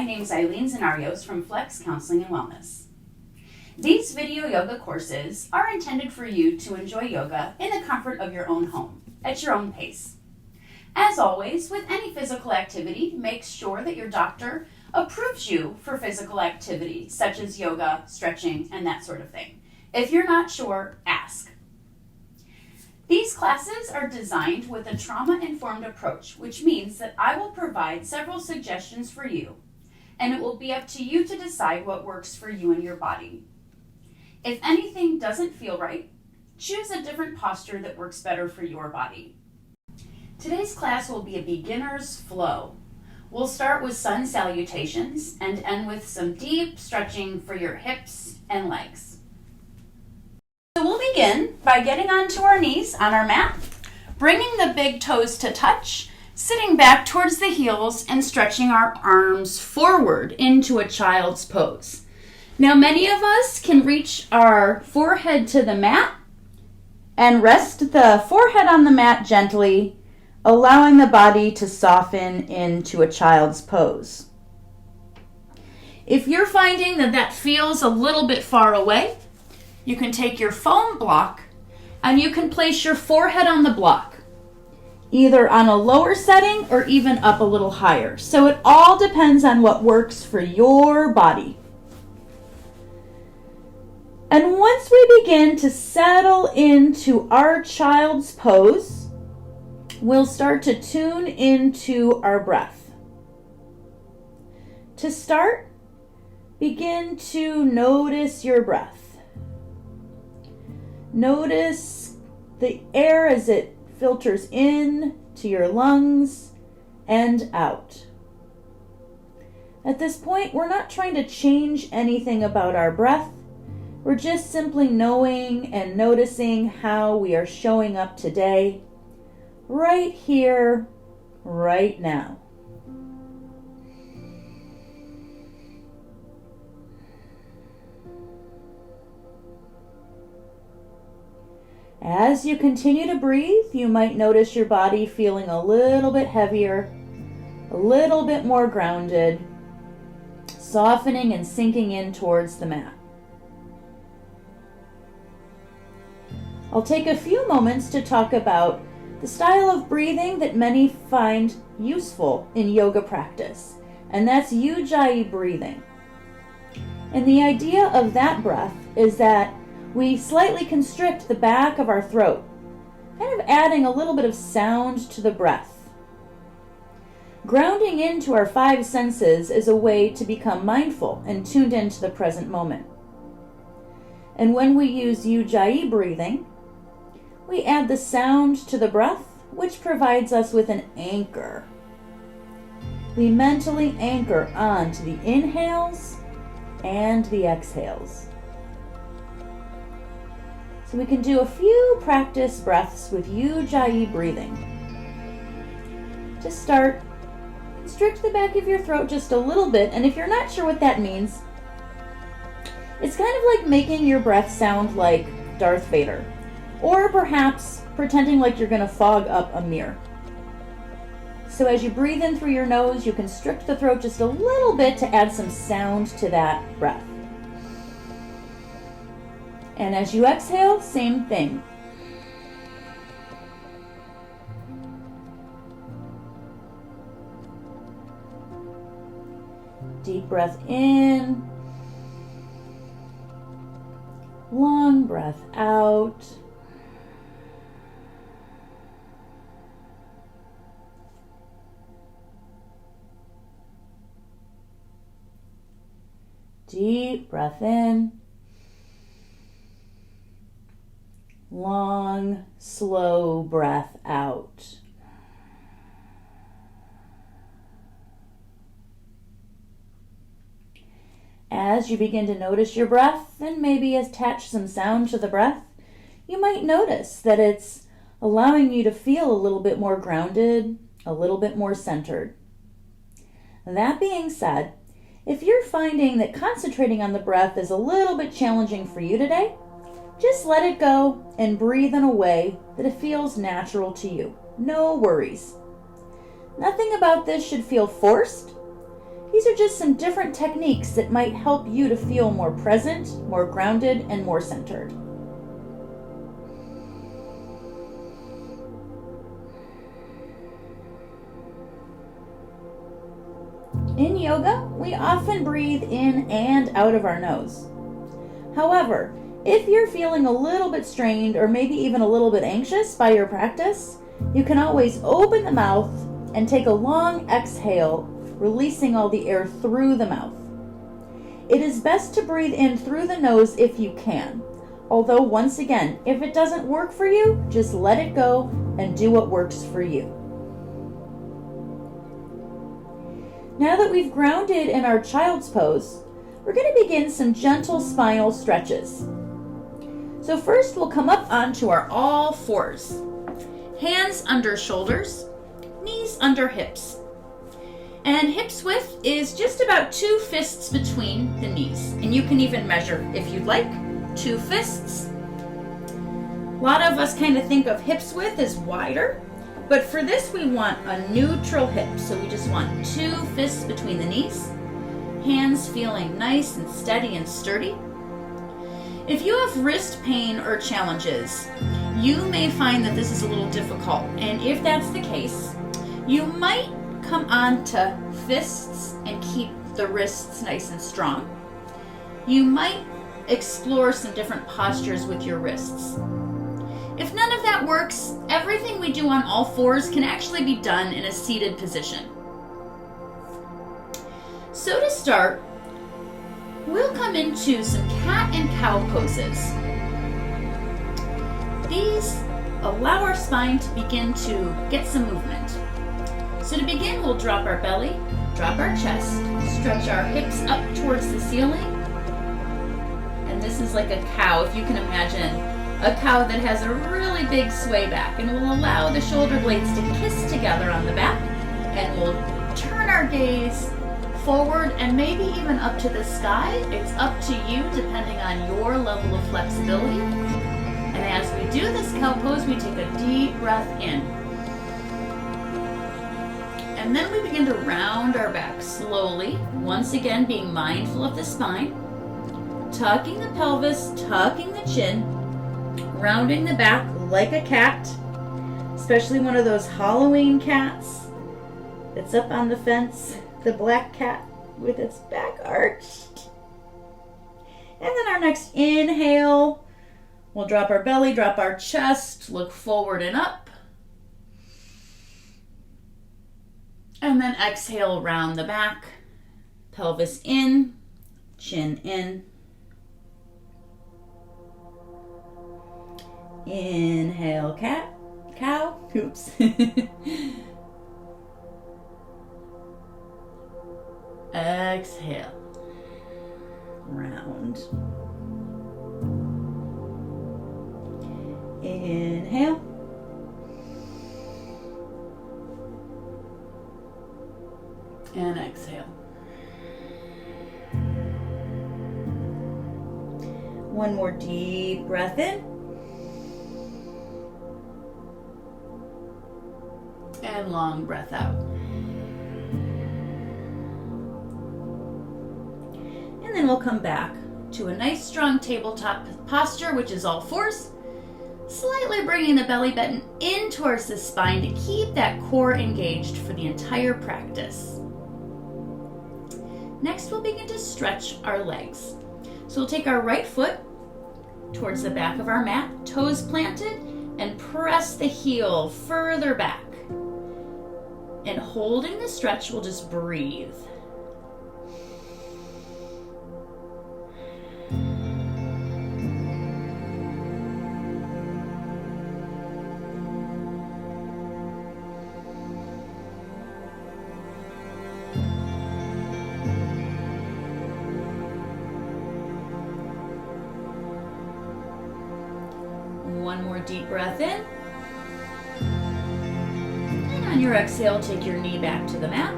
my name is Eileen Zanarios from Flex Counseling and Wellness. These video yoga courses are intended for you to enjoy yoga in the comfort of your own home, at your own pace. As always, with any physical activity, make sure that your doctor approves you for physical activity, such as yoga, stretching, and that sort of thing. If you're not sure, ask. These classes are designed with a trauma-informed approach, which means that I will provide several suggestions for you, and it will be up to you to decide what works for you and your body. If anything doesn't feel right, choose a different posture that works better for your body. Today's class will be a beginner's flow. We'll start with sun salutations and end with some deep stretching for your hips and legs. So we'll begin by getting onto our knees on our mat, bringing the big toes to touch, sitting back towards the heels and stretching our arms forward into a child's pose. Now many of us can reach our forehead to the mat and rest the forehead on the mat gently, allowing the body to soften into a child's pose. If you're finding that feels a little bit far away, you can take your foam block and you can place your forehead on the block, either on a lower setting or even up a little higher. So it all depends on what works for your body. And once we begin to settle into our child's pose, we'll start to tune into our breath. To start, begin to notice your breath. Notice the air as it filters in to your lungs and out. At this point, we're not trying to change anything about our breath. We're just simply knowing and noticing how we are showing up today, right here, right now. As you continue to breathe, you might notice your body feeling a little bit heavier, a little bit more grounded, softening and sinking in towards the mat. I'll take a few moments to talk about the style of breathing that many find useful in yoga practice, and that's Ujjayi breathing. And the idea of that breath is that we slightly constrict the back of our throat, kind of adding a little bit of sound to the breath. Grounding into our five senses is a way to become mindful and tuned into the present moment. And when we use Ujjayi breathing, we add the sound to the breath, which provides us with an anchor. We mentally anchor onto the inhales and the exhales. So we can do a few practice breaths with Ujjayi breathing. To start, constrict the back of your throat just a little bit, and if you're not sure what that means, it's kind of like making your breath sound like Darth Vader, or perhaps pretending like you're going to fog up a mirror. So as you breathe in through your nose, you constrict the throat just a little bit to add some sound to that breath. And as you exhale, same thing. Deep breath in. Long breath out. Deep breath in. Long, slow breath out. As you begin to notice your breath and maybe attach some sound to the breath, you might notice that it's allowing you to feel a little bit more grounded, a little bit more centered. That being said, if you're finding that concentrating on the breath is a little bit challenging for you today, just let it go and breathe in a way that it feels natural to you. No worries. Nothing about this should feel forced. These are just some different techniques that might help you to feel more present, more grounded, and more centered. In yoga, we often breathe in and out of our nose. However, if you're feeling a little bit strained or maybe even a little bit anxious by your practice, you can always open the mouth and take a long exhale, releasing all the air through the mouth. It is best to breathe in through the nose if you can. Although, once again, if it doesn't work for you, just let it go and do what works for you. Now that we've grounded in our child's pose, we're going to begin some gentle spinal stretches. So first we'll come up onto our all fours. Hands under shoulders, knees under hips. And hips width is just about 2 fists between the knees. And you can even measure, if you'd like, 2 fists. A lot of us kind of think of hips width as wider, but for this we want a neutral hip. So we just want 2 fists between the knees, hands feeling nice and steady and sturdy. If you have wrist pain or challenges, you may find that this is a little difficult. And if that's the case, you might come on to fists and keep the wrists nice and strong. You might explore some different postures with your wrists. If none of that works, everything we do on all fours can actually be done in a seated position. So to start, we'll come into some cat and cow poses. These allow our spine to begin to get some movement. So to begin, we'll drop our belly, drop our chest, stretch our hips up towards the ceiling. And this is like a cow, if you can imagine, a cow that has a really big sway back, and will allow the shoulder blades to kiss together on the back, and we'll turn our gaze forward and maybe even up to the sky. It's up to you depending on your level of flexibility. And as we do this cow pose, we take a deep breath in. And then we begin to round our back slowly, once again being mindful of the spine, tucking the pelvis, tucking the chin, rounding the back like a cat, especially one of those Halloween cats that's up on the fence, the black cat with its back arched. And then our next inhale, we'll drop our belly, drop our chest, look forward and up. And then exhale, round the back, pelvis in, chin in. Inhale, cat, cow, oops. Exhale, round. Inhale. And exhale. One more deep breath in. And long breath out. And then we'll come back to a nice strong tabletop posture, which is all fours. Slightly bringing the belly button in towards the spine to keep that core engaged for the entire practice. Next, we'll begin to stretch our legs. So we'll take our right foot towards the back of our mat, toes planted, and press the heel further back. And holding the stretch, we'll just breathe. One more deep breath in. And on your exhale, take your knee back to the mat.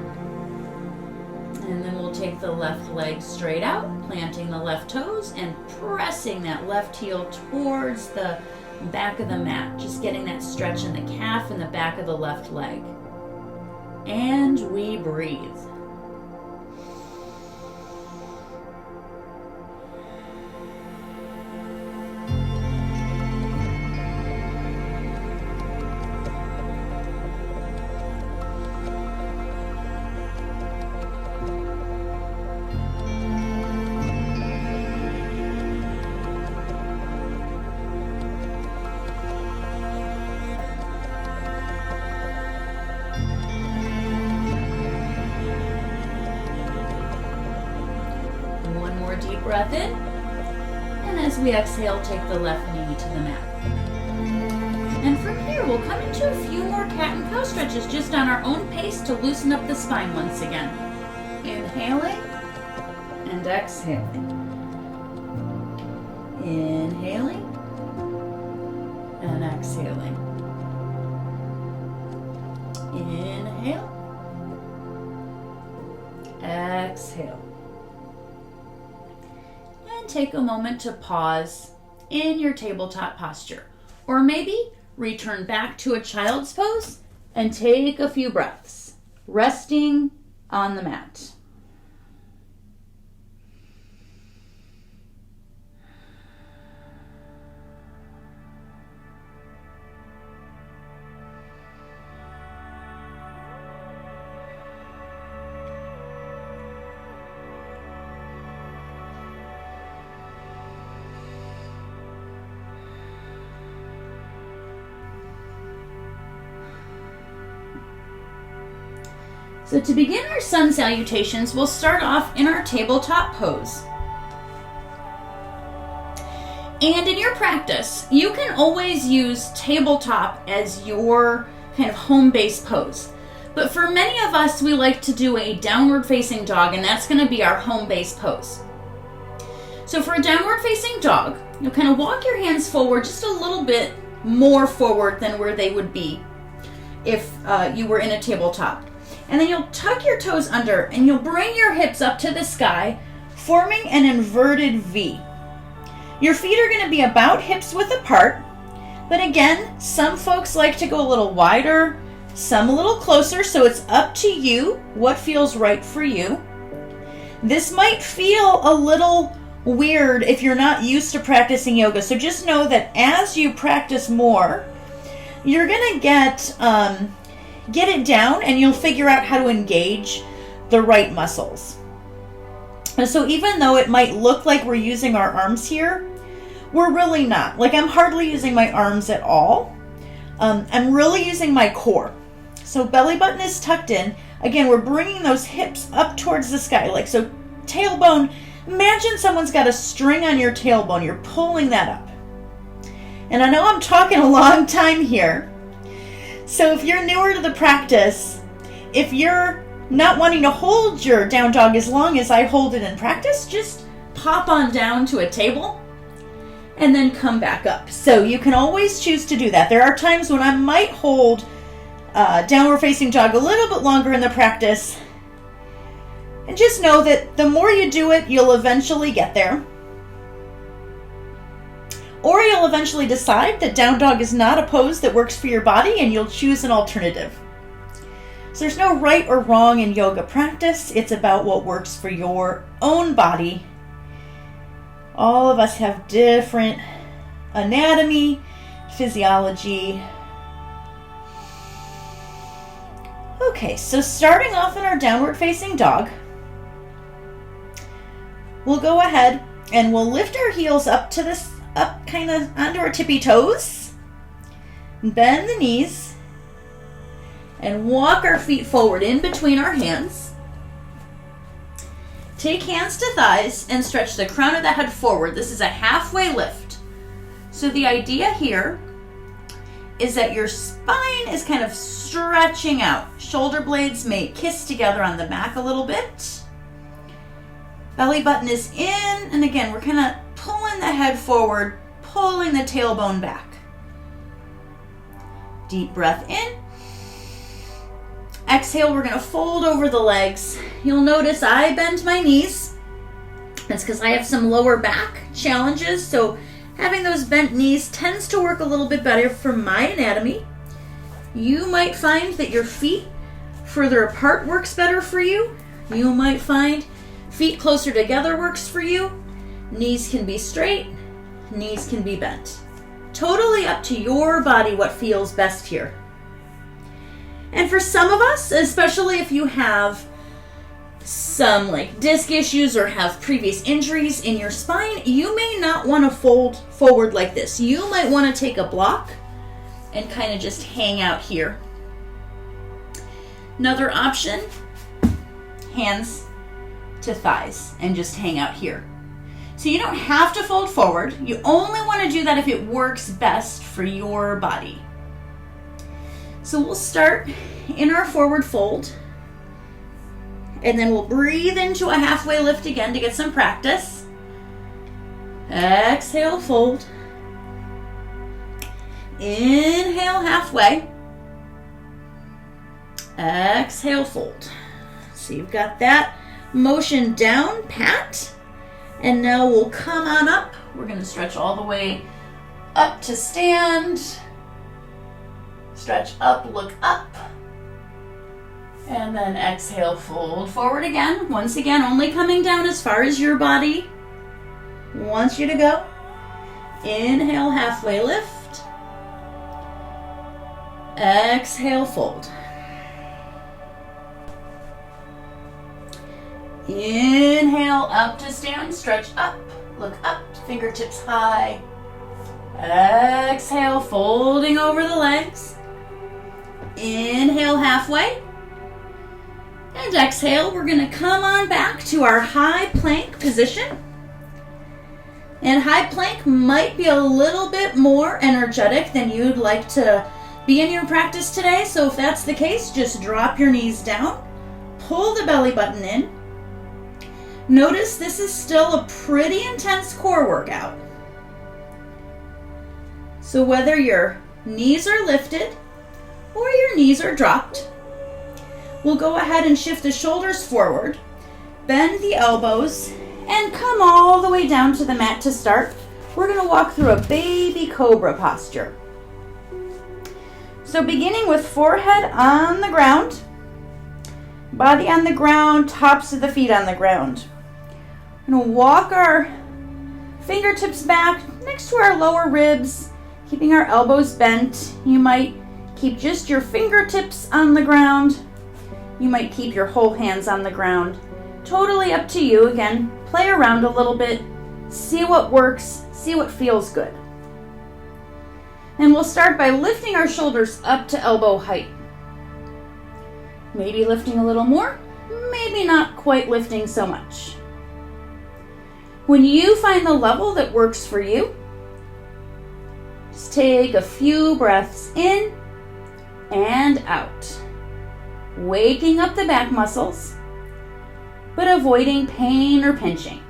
And then we'll take the left leg straight out, planting the left toes and pressing that left heel towards the back of the mat. Just getting that stretch in the calf and the back of the left leg. And we breathe. breath in. And as we exhale, take the left knee to the mat. And from here, we'll come into a few more cat and cow stretches just on our own pace to loosen up the spine once again. Inhaling and exhaling. Inhaling and exhaling. Inhale. Exhale. And take a moment to pause in your tabletop posture. Or maybe return back to a child's pose and take a few breaths, resting on the mat. So to begin our sun salutations, we'll start off in our tabletop pose. And in your practice, you can always use tabletop as your kind of home base pose. But for many of us, we like to do a downward facing dog, and that's going to be our home base pose. So for a downward facing dog, you'll kind of walk your hands forward just a little bit more forward than where they would be if you were in a tabletop. And then you'll tuck your toes under and you'll bring your hips up to the sky, forming an inverted V. Your feet are going to be about hips width apart, but again, some folks like to go a little wider, some a little closer, so it's up to you what feels right for you. This might feel a little weird if you're not used to practicing yoga, so just know that as you practice more, you're going to get it down and you'll figure out how to engage the right muscles. And so even though it might look like we're using our arms here, we're really not. Like, I'm hardly using my arms at all. I'm really using my core. So belly button is tucked in. Again, we're bringing those hips up towards the sky. Like, so tailbone, imagine someone's got a string on your tailbone. You're pulling that up. And I know I'm talking a long time here. So if you're newer to the practice, if you're not wanting to hold your down dog as long as I hold it in practice, just pop on down to a table and then come back up. So you can always choose to do that. There are times when I might hold downward facing dog a little bit longer in the practice. And just know that the more you do it, you'll eventually get there. Or you'll eventually decide that down dog is not a pose that works for your body and you'll choose an alternative. So there's no right or wrong in yoga practice. It's about what works for your own body. All of us have different anatomy, physiology. Okay, so starting off in our downward facing dog, we'll go ahead and we'll lift our heels up to this, up kind of onto our tippy toes, bend the knees, and walk our feet forward in between our hands. Take hands to thighs and stretch the crown of the head forward. This is a halfway lift. So the idea here is that your spine is kind of stretching out. Shoulder blades may kiss together on the back a little bit. Belly button is in, and again, we're kind of pulling the head forward, pulling the tailbone back. Deep breath in. Exhale, we're going to fold over the legs. You'll notice I bend my knees. That's because I have some lower back challenges, so having those bent knees tends to work a little bit better for my anatomy. You might find that your feet further apart works better for you. You might find feet closer together works for you. Knees can be straight, knees can be bent. Totally up to your body what feels best here. And for some of us, especially if you have some like disc issues or have previous injuries in your spine, you may not want to fold forward like this. You might want to take a block and kind of just hang out here. Another option, hands to thighs and just hang out here. So you don't have to fold forward. You only want to do that if it works best for your body. So we'll start in our forward fold, and then we'll breathe into a halfway lift again to get some practice. Exhale, fold. Inhale, halfway. Exhale, fold. So you've got that motion down, pat. And now we'll come on up. We're going to stretch all the way up to stand. Stretch up, look up. And then exhale, fold forward again. Once again, only coming down as far as your body wants you to go. Inhale, halfway lift. Exhale, fold. Inhale, up to stand, stretch up, look up, fingertips high. Exhale, folding over the legs. Inhale, halfway. And exhale, we're going to come on back to our high plank position. And high plank might be a little bit more energetic than you'd like to be in your practice today. So if that's the case, just drop your knees down, pull the belly button in. Notice this is still a pretty intense core workout. So whether your knees are lifted or your knees are dropped, we'll go ahead and shift the shoulders forward, bend the elbows, and come all the way down to the mat to start. We're going to walk through a baby cobra posture. So beginning with forehead on the ground, body on the ground, tops of the feet on the ground. We're going to walk our fingertips back next to our lower ribs, keeping our elbows bent. You might keep just your fingertips on the ground. You might keep your whole hands on the ground. Totally up to you. Again, play around a little bit, see what works, see what feels good. And we'll start by lifting our shoulders up to elbow height. Maybe lifting a little more, maybe not quite lifting so much. When you find the level that works for you, just take a few breaths in and out, waking up the back muscles, but avoiding pain or pinching.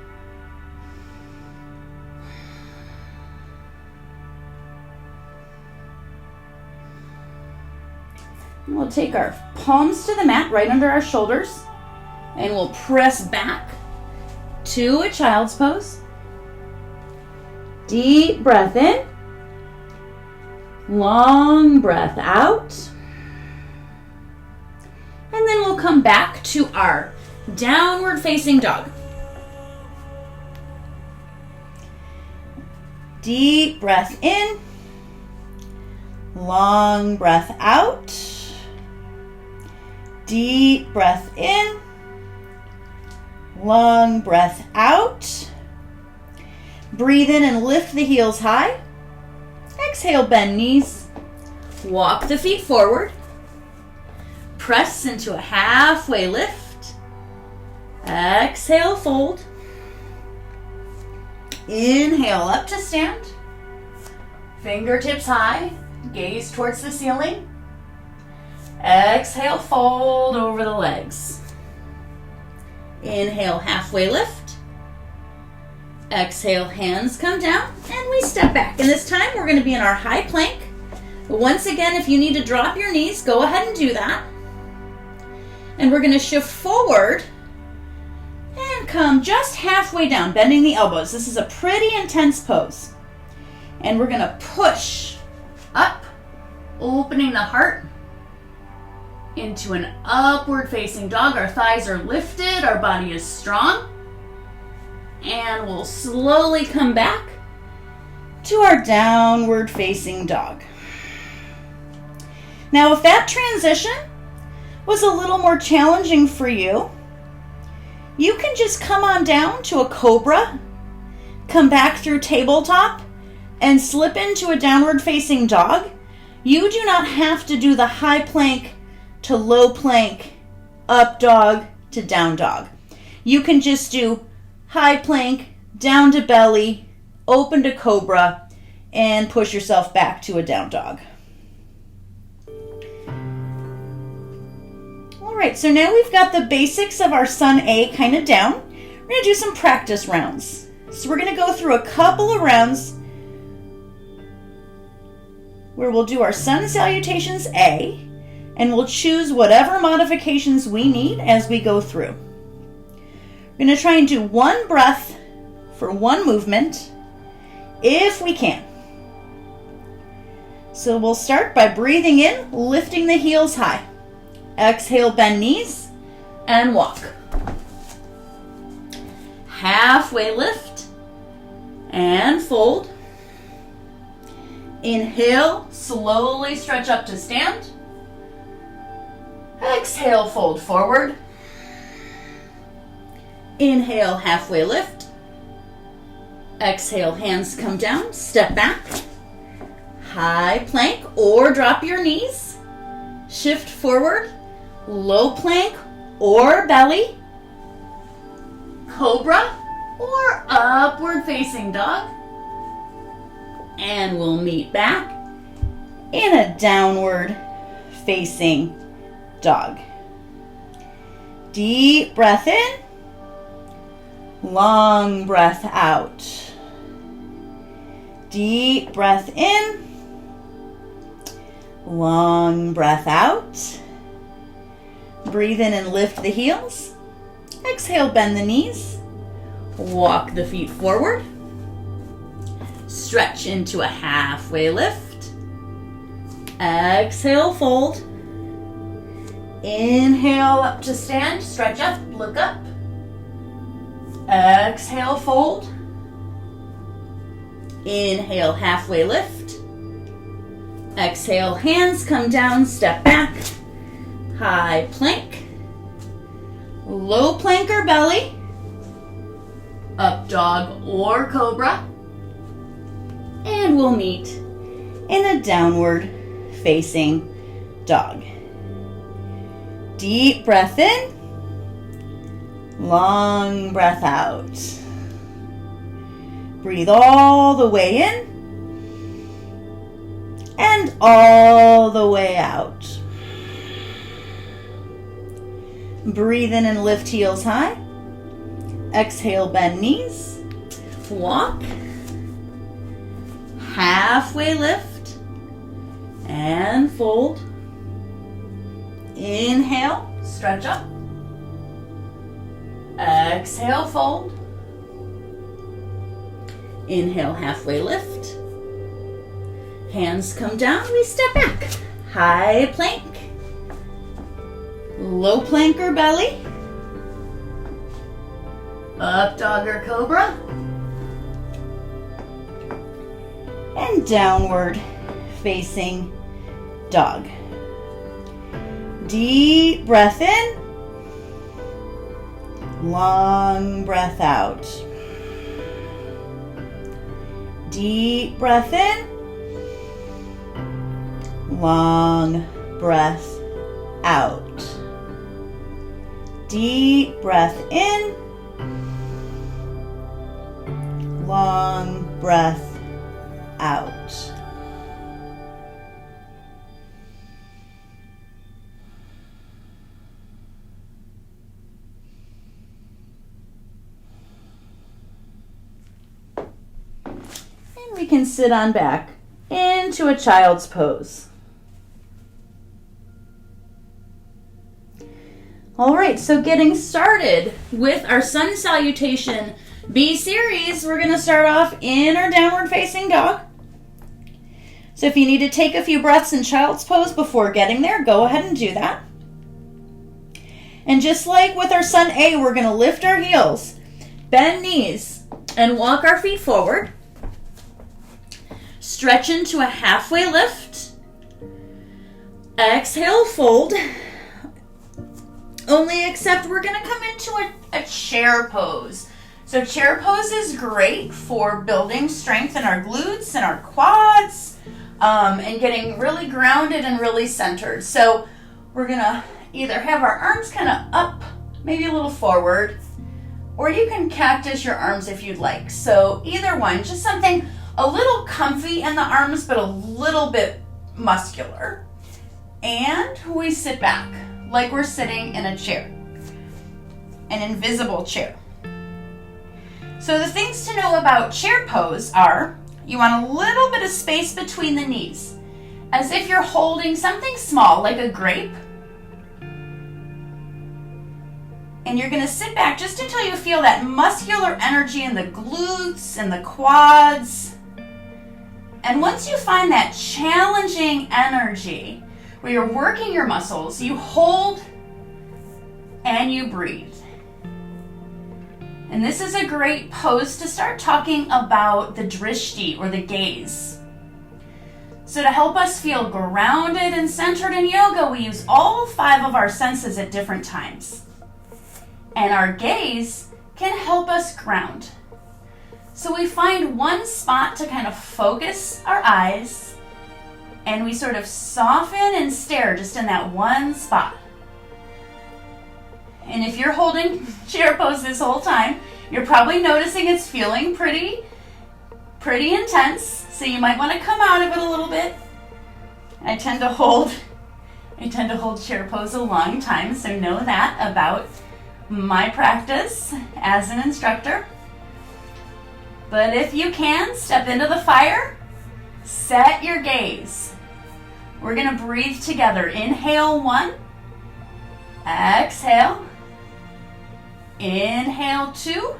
We'll take our palms to the mat right under our shoulders, and we'll press back to a child's pose. Deep breath in, long breath out, and then we'll come back to our downward facing dog. Deep breath in, long breath out, deep breath in, long breath out. Breathe in and lift the heels high. Exhale, bend knees. Walk the feet forward. Press into a halfway lift. Exhale, fold. Inhale, up to stand. Fingertips high. Gaze towards the ceiling. Exhale, fold over the legs. Inhale, halfway lift. Exhale, hands come down, and we step back. And this time we're going to be in our high plank. Once again, if you need to drop your knees, go ahead and do that. And we're going to shift forward and come just halfway down, bending the elbows. This is a pretty intense pose. And we're going to push up, opening the heart into an upward facing dog. Our thighs are lifted, our body is strong. And we'll slowly come back to our downward facing dog. Now, if that transition was a little more challenging for you, you can just come on down to a cobra, come back through tabletop, and slip into a downward facing dog. You do not have to do the high plank to low plank, up dog to down dog. You can just do high plank, down to belly, open to cobra, and push yourself back to a down dog. All right, so now we've got the basics of our Sun A kind of down. We're going to do some practice rounds. So we're going to go through a couple of rounds where we'll do our Sun Salutations A, and we'll choose whatever modifications we need as we go through. We're going to try and do one breath for one movement, if we can. So we'll start by breathing in, lifting the heels high. Exhale, bend knees, and walk. Halfway lift, and fold. Inhale, slowly stretch up to stand. Exhale, fold forward. Inhale, halfway lift. Exhale, hands come down, step back. High plank or drop your knees. Shift forward, low plank or belly. Cobra or upward facing dog. And we'll meet back in a downward facing dog. Deep breath in, long breath out. Deep breath in, long breath out. Breathe in and lift the heels. Exhale, bend the knees. Walk the feet forward. Stretch into a halfway lift. Exhale, fold. Inhale up to stand. Stretch up, look up. Exhale, fold. Inhale, halfway lift. Exhale, hands come down, step back. High plank. Low plank or belly. Up dog or cobra. And we'll meet in a downward facing dog. Deep breath in. Long breath out. Breathe all the way in and all the way out. Breathe in and lift heels high. Exhale, bend knees. Walk. Halfway lift and fold. Inhale, stretch up. Exhale, fold. Inhale, halfway lift. Hands come down, we step back. High plank. Low plank or belly. Up dog or cobra. And downward facing dog. Deep breath in. Long breath out. Deep breath in. Long breath out. Deep breath in. Long breath out. And we can sit on back into a child's pose. All right, so getting started with our Sun Salutation B Series, we're going to start off in our downward facing dog. So if you need to take a few breaths in child's pose before getting there, go ahead and do that. And just like with our Sun A, we're going to lift our heels, bend knees, and walk our feet forward. Stretch into a halfway lift. Exhale, fold. Only except we're going to come into a chair pose. So chair pose is great for building strength in our glutes and our quads and getting really grounded and really centered. So we're going to either have our arms kind of up, maybe a little forward, or you can cactus your arms if you'd like. So either one, just something a little comfy in the arms, but a little bit muscular. And we sit back like we're sitting in a chair, an invisible chair. So the things to know about chair pose are, you want a little bit of space between the knees, as if you're holding something small like a grape. And you're going to sit back just until you feel that muscular energy in the glutes and the quads. And once you find that challenging energy where you're working your muscles, you hold and you breathe. And this is a great pose to start talking about the drishti, or the gaze. So to help us feel grounded and centered in yoga, we use all 5 of our senses at different times. And our gaze can help us ground. So we find one spot to kind of focus our eyes, and we sort of soften and stare just in that one spot. And if you're holding chair pose this whole time, you're probably noticing it's feeling pretty intense, so you might want to come out of it a little bit. I tend to hold chair pose a long time, so know that about my practice as an instructor. But if you can, step into the fire, set your gaze. We're going to breathe together. Inhale 1, exhale. Inhale 2,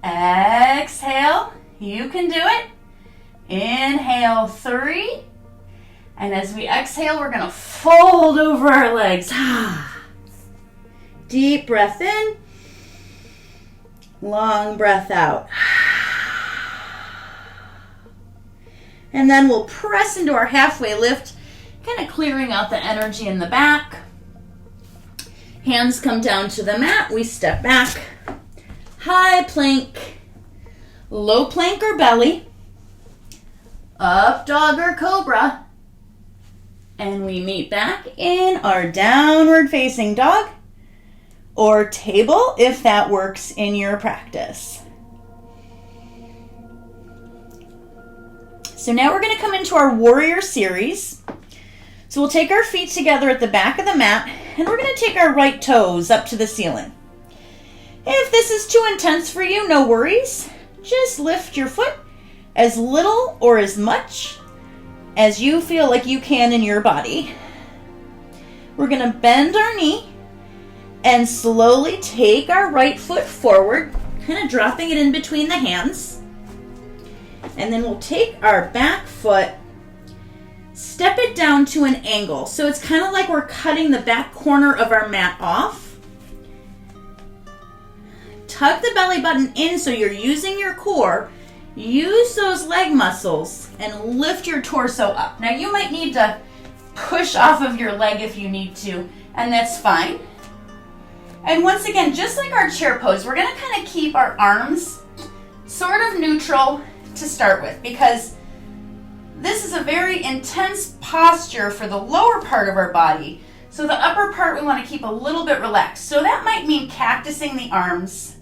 exhale. You can do it. Inhale 3, and as we exhale, we're going to fold over our legs. Deep breath in, long breath out. And then we'll press into our halfway lift, kind of clearing out the energy in the back. Hands come down to the mat. We step back. High plank, low plank or belly, up dog or cobra. And we meet back in our downward facing dog, or table if that works in your practice. So now we're going to come into our warrior series. So we'll take our feet together at the back of the mat, and we're going to take our right toes up to the ceiling. If this is too intense for you, no worries. Just lift your foot as little or as much as you feel like you can in your body. We're going to bend our knee and slowly take our right foot forward, kind of dropping it in between the hands. And then we'll take our back foot, step it down to an angle. So it's kind of like we're cutting the back corner of our mat off. Tuck the belly button in so you're using your core. Use those leg muscles and lift your torso up. Now you might need to push off of your leg if you need to, and that's fine. And once again, just like our chair pose, we're going to kind of keep our arms sort of neutral to start with, because this is a very intense posture for the lower part of our body. So the upper part we want to keep a little bit relaxed. So that might mean cactusing the arms,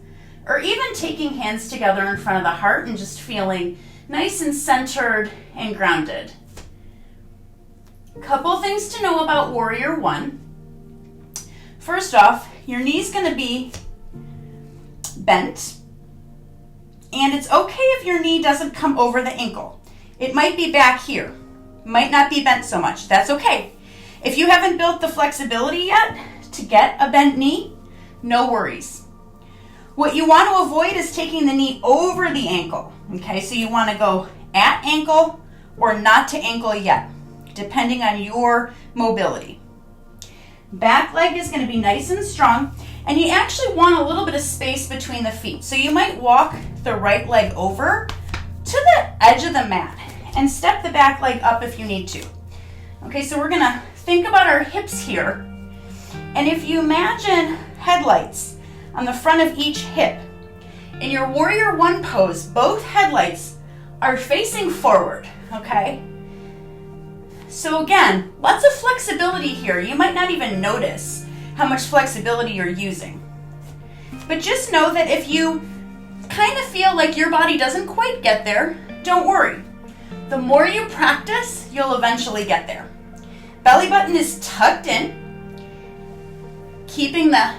or even taking hands together in front of the heart and just feeling nice and centered and grounded. Couple things to know about Warrior 1. First off, your knee's going to be bent, and it's okay if your knee doesn't come over the ankle. It might be back here, might not be bent so much. That's okay. If you haven't built the flexibility yet to get a bent knee, no worries. What you want to avoid is taking the knee over the ankle. Okay, so you want to go at ankle or not to ankle yet, depending on your mobility. Back leg is going to be nice and strong, and you actually want a little bit of space between the feet. So you might walk the right leg over to the edge of the mat and step the back leg up if you need to. Okay, so we're going to think about our hips here. And if you imagine headlights on the front of each hip, in your Warrior 1 pose, both headlights are facing forward, okay? So again, lots of flexibility here. You might not even notice how much flexibility you're using. But just know that if you kind of feel like your body doesn't quite get there, don't worry. The more you practice, you'll eventually get there. Belly button is tucked in, keeping the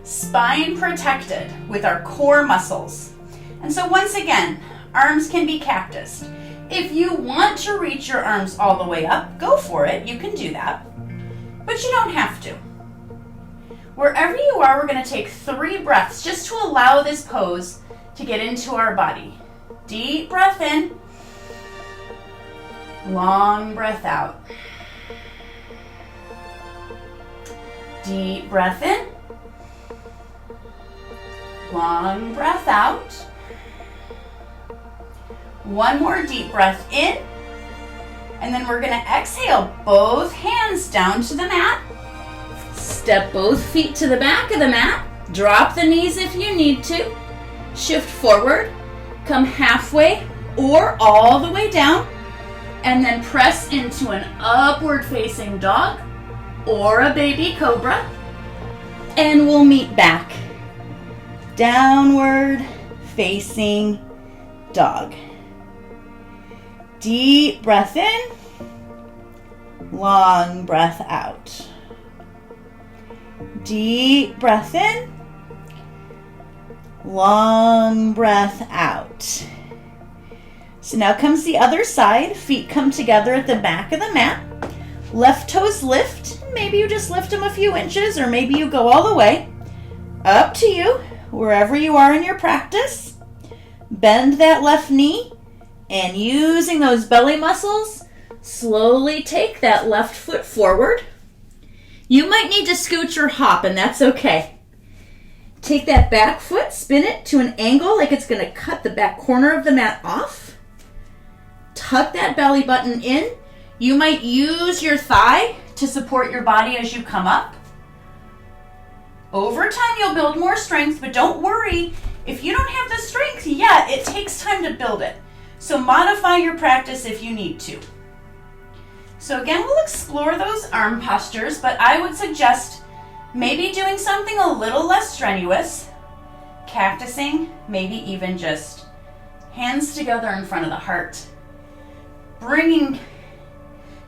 spine protected with our core muscles. And so once again, arms can be cactused. If you want to reach your arms all the way up, go for it. You can do that. But you don't have to. Wherever you are, we're going to take 3 breaths just to allow this pose to get into our body. Deep breath in. Long breath out. Deep breath in. Long breath out. One more deep breath in. And then we're going to exhale both hands down to the mat. Step both feet to the back of the mat. Drop the knees if you need to. Shift forward. Come halfway or all the way down. And then press into an upward facing dog or a baby cobra. And we'll meet back. Downward facing dog. Deep breath in. Long breath out. Deep breath in. Long breath out. So now comes the other side. Feet come together at the back of the mat. Left toes lift. Maybe you just lift them a few inches, or maybe you go all the way. Up to you, wherever you are in your practice. Bend that left knee, and using those belly muscles, slowly take that left foot forward. You might need to scoot or hop, and that's okay. Take that back foot, spin it to an angle like it's going to cut the back corner of the mat off. Tuck that belly button in. You might use your thigh to support your body as you come up. Over time, you'll build more strength, but don't worry. If you don't have the strength yet, it takes time to build it. So modify your practice if you need to. So again, we'll explore those arm postures, but I would suggest maybe doing something a little less strenuous. Cactusing, maybe even just hands together in front of the heart. Bringing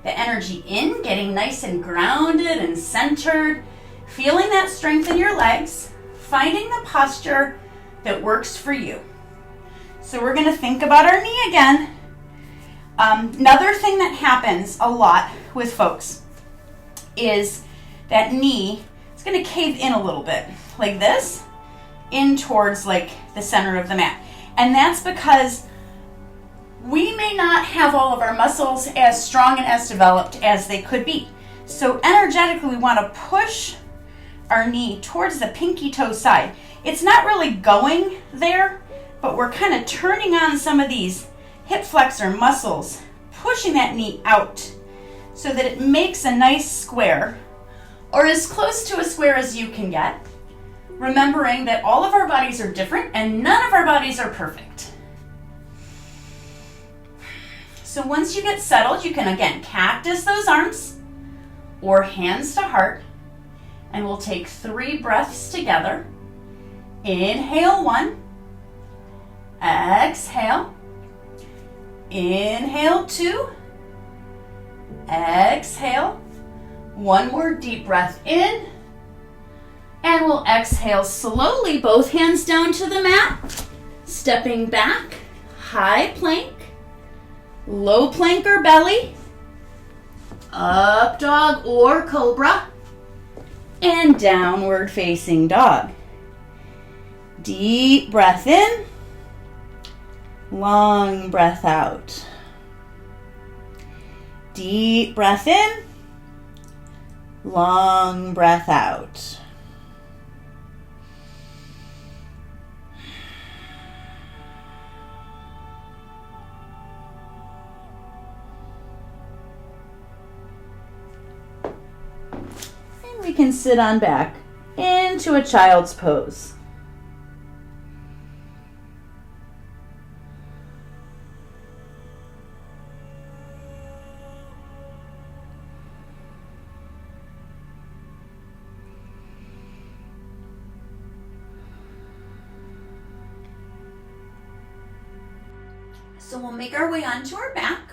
the energy in, getting nice and grounded and centered, feeling that strength in your legs, finding the posture that works for you. So we're going to think about our knee again. Another thing that happens a lot with folks is that knee is going to cave in a little bit, like this, in towards like the center of the mat. And that's because we may not have all of our muscles as strong and as developed as they could be. So energetically, we want to push our knee towards the pinky toe side. It's not really going there, but we're kind of turning on some of these hip flexor muscles, pushing that knee out so that it makes a nice square, or as close to a square as you can get, remembering that all of our bodies are different and none of our bodies are perfect. So once you get settled, you can again cactus those arms or hands to heart, and we'll take 3 breaths together. Inhale 1, exhale, inhale 2, exhale, 1 more deep breath in, and we'll exhale slowly, both hands down to the mat, stepping back, high plank, low plank or belly, up dog or cobra, and downward facing dog. Deep breath in, long breath out. Deep breath in, long breath out. We can sit on back into a child's pose. So we'll make our way onto our back.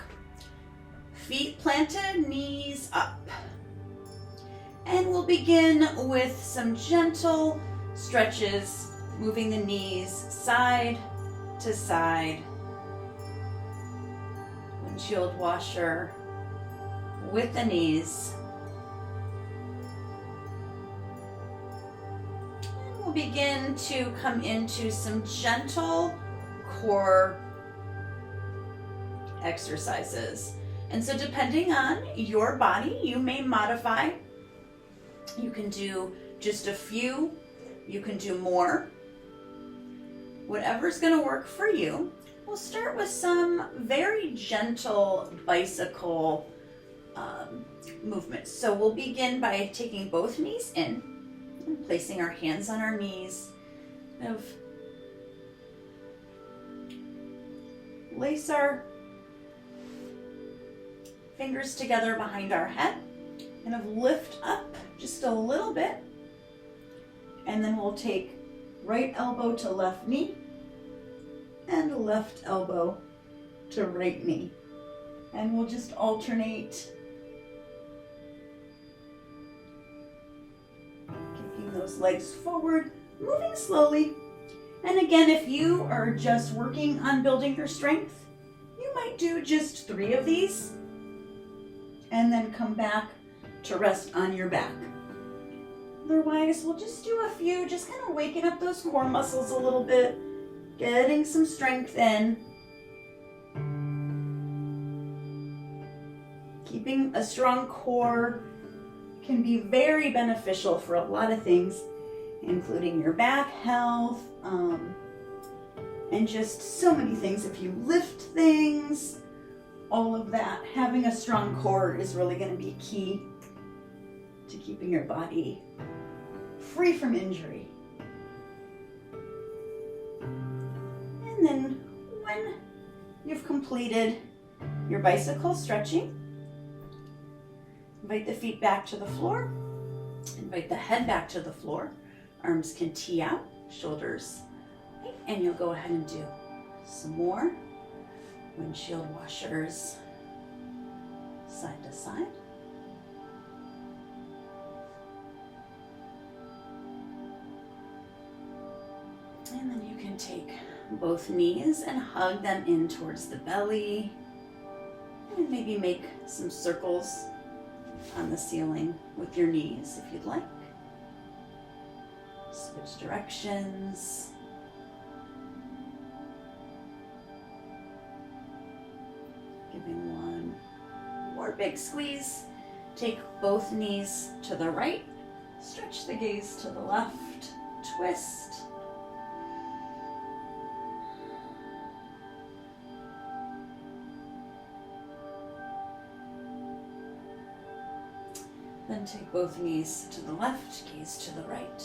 Feet planted, knees up. And we'll begin with some gentle stretches, moving the knees side to side. Windshield washer with the knees. And we'll begin to come into some gentle core exercises. And so depending on your body, you may modify. You can do just a few, you can do more. Whatever's going to work for you. We'll start with some very gentle bicycle movements. So we'll begin by taking both knees in and placing our hands on our knees. Kind of lace our fingers together behind our head. Kind of lift up just a little bit. And then we'll take right elbow to left knee and left elbow to right knee. And we'll just alternate kicking those legs forward, moving slowly. And again, if you are just working on building your strength, you might do just 3 of these and then come back to rest on your back. Otherwise, we'll just do a few, just kind of waking up those core muscles a little bit, getting some strength in. Keeping a strong core can be very beneficial for a lot of things, including your back health, and just so many things. If you lift things, all of that, having a strong core is really going to be key to keeping your body free from injury. And then when you've completed your bicycle stretching, invite the feet back to the floor, invite the head back to the floor, arms can tee out, shoulders, and you'll go ahead and do some more windshield washers side to side. And then you can take both knees and hug them in towards the belly. And maybe make some circles on the ceiling with your knees if you'd like. Switch directions. Giving one more big squeeze. Take both knees to the right. Stretch the gaze to the left. Twist. Then take both knees to the left, gaze to the right,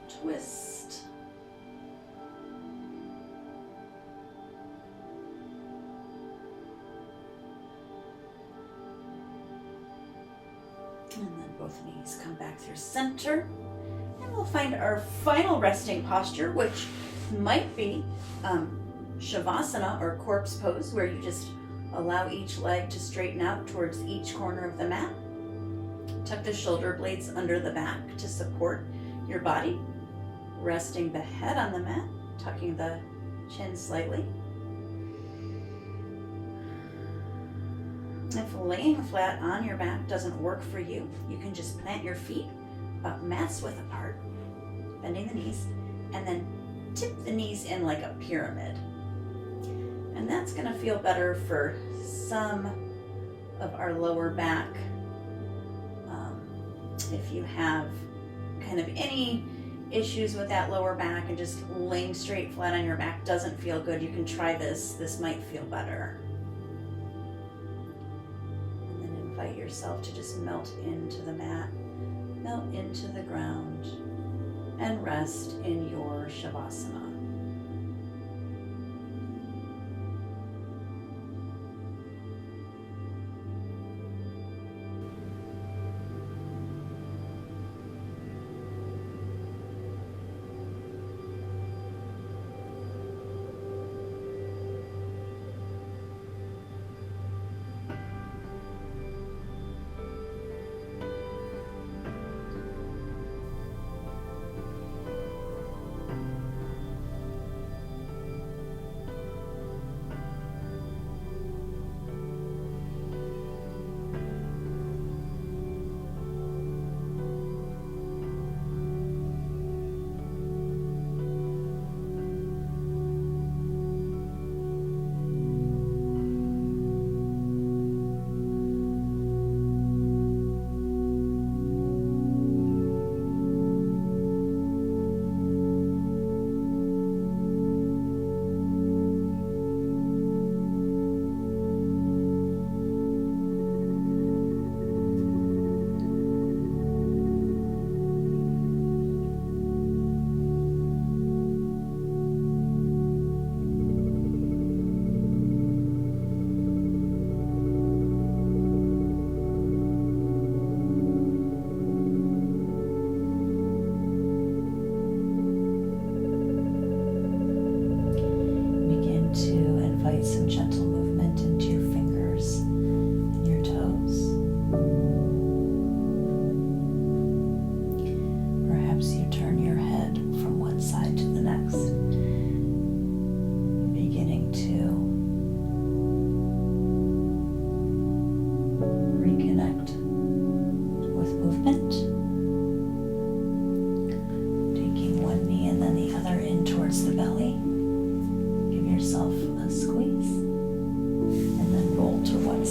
twist. And then both knees come back through center. And we'll find our final resting posture, which might be Shavasana or corpse pose, where you just allow each leg to straighten out towards each corner of the mat. Tuck the shoulder blades under the back to support your body. Resting the head on the mat, tucking the chin slightly. If laying flat on your back doesn't work for you, you can just plant your feet about mass width apart, bending the knees, and then tip the knees in like a pyramid. And that's going to feel better for some of our lower back. If you have kind of any issues with that lower back and just laying straight flat on your back doesn't feel good, you can try this. This might feel better. And then invite yourself to just melt into the mat, melt into the ground, and rest in your Shavasana.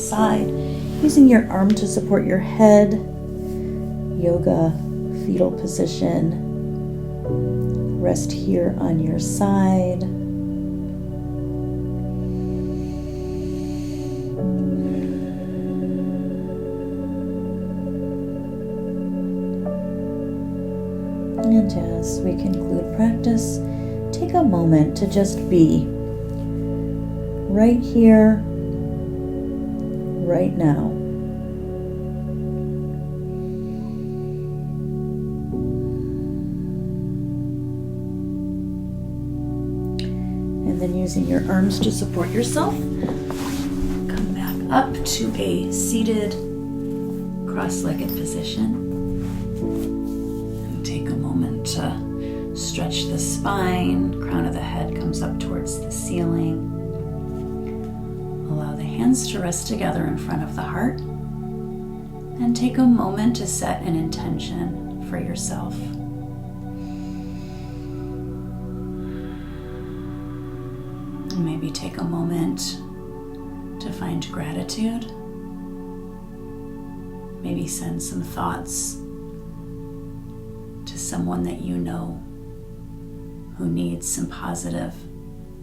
side, using your arm to support your head. Yoga, fetal position. Rest here on your side. And as we conclude practice, take a moment to just be right here, right now. And then using your arms to support yourself, come back up to a seated, cross-legged position. And take a moment to stretch the spine, crown of the head comes up towards the ceiling. Allow the hands to rest together in front of the heart. And take a moment to set an intention for yourself. Maybe take a moment to find gratitude. Maybe send some thoughts to someone that you know who needs some positive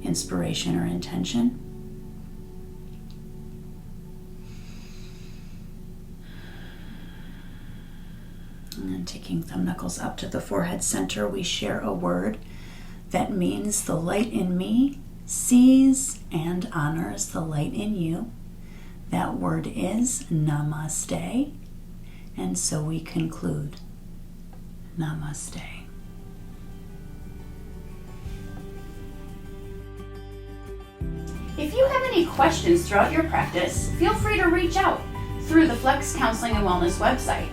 inspiration or intention. And then taking thumb knuckles up to the forehead center, we share a word that means the light in me sees and honors the light in you. That word is Namaste. And so we conclude. Namaste. If you have any questions throughout your practice, feel free to reach out through the Flex Counseling and Wellness website.